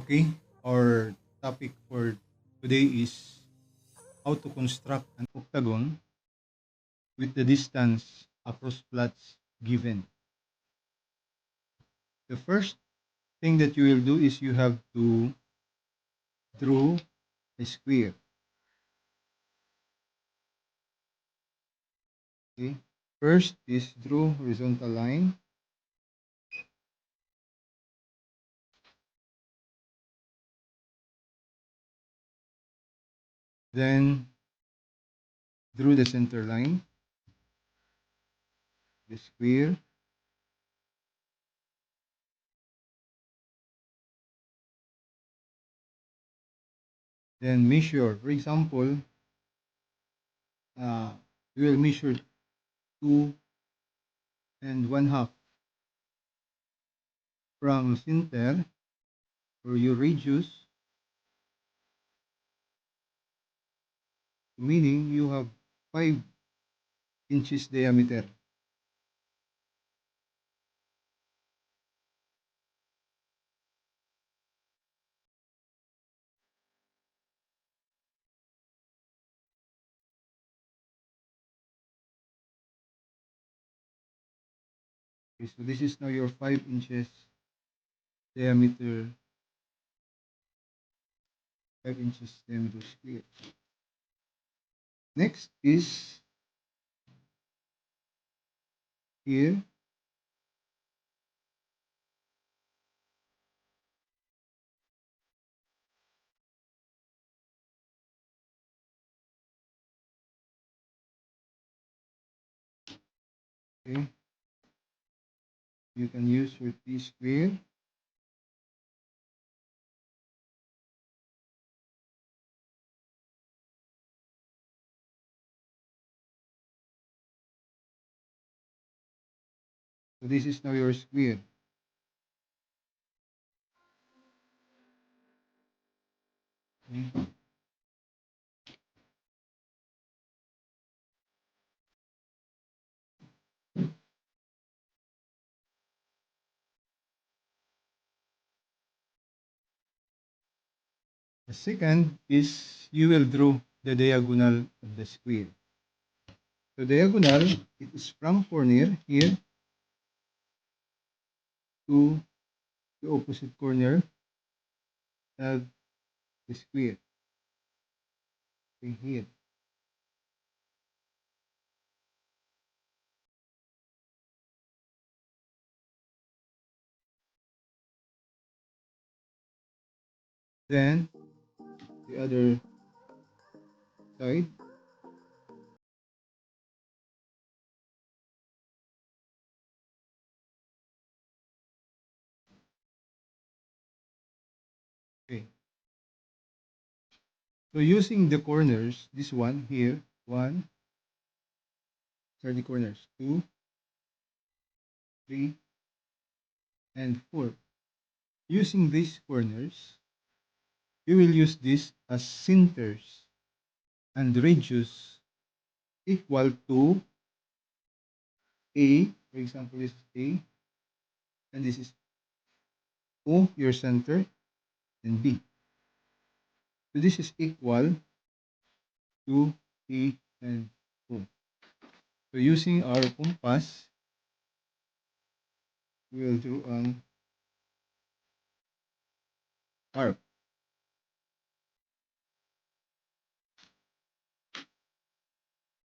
Okay, our topic for today is how to construct an octagon with the distance across plots given. The first thing that you will do is you have to draw a square. Okay, first is draw horizontal line, then draw the center line, the square, then measure. For example, uh, you will measure 2 and 1/2 from center, or you reduce, meaning you have 5 inches diameter. Okay, so this is now your 5 inches diameter, 5 inches diameter square. Next is here. Okay, you can use your T square. So this is now your square. Okay. The second is you will draw the diagonal of the square. So diagonal, it is from corner here to the opposite corner of the square. Okay, here. Then the other side. Okay. So using the corners, this one here, one, sorry, the corners, 2, 3, and 4. Using these corners, you will use this as centers and radius equal to A. For example, this is A, and this is O, your center, and B. So this is equal to A and O. So using our compass, we will draw an arc.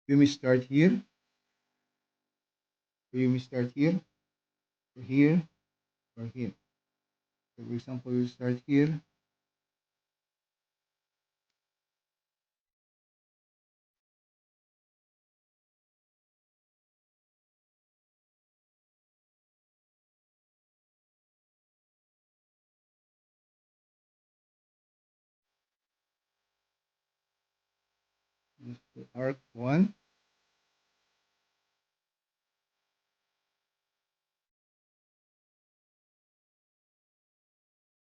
You may start here, or you may start here, or here, or here. So for example, you start here, arc 1,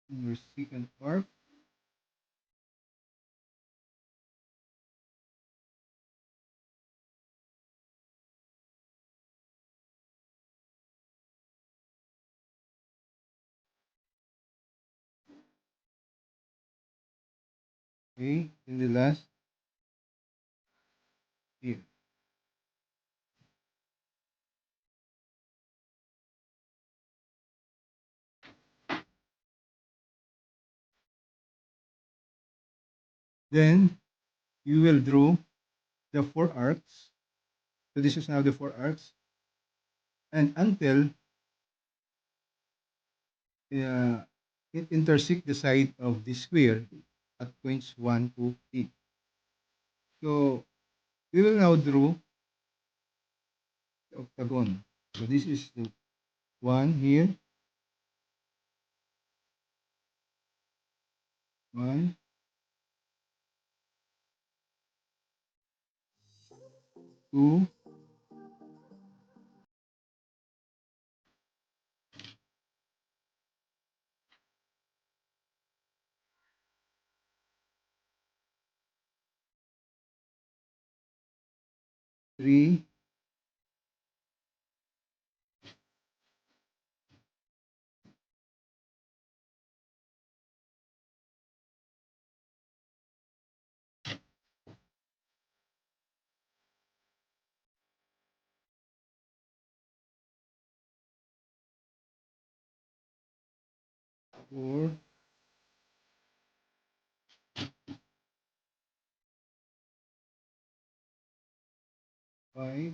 and your second arc. Okay, and the last here. Then you will draw the four arcs. So this is now the four arcs, and until uh, it intersect the side of the square at points 1 to 8. So we will now draw the octagon. So this is the one here, one, two, three, 4, 5,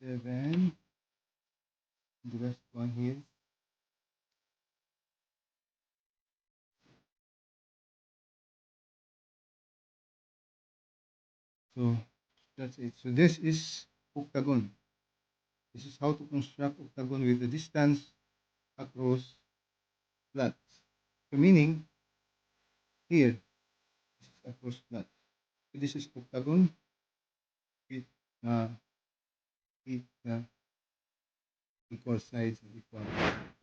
7, the last one here. So that's it. So this is octagon. This is how to construct octagon with the distance across slats. So meaning here, this is across slats. So this is octagon with uh, with equal sides and equal.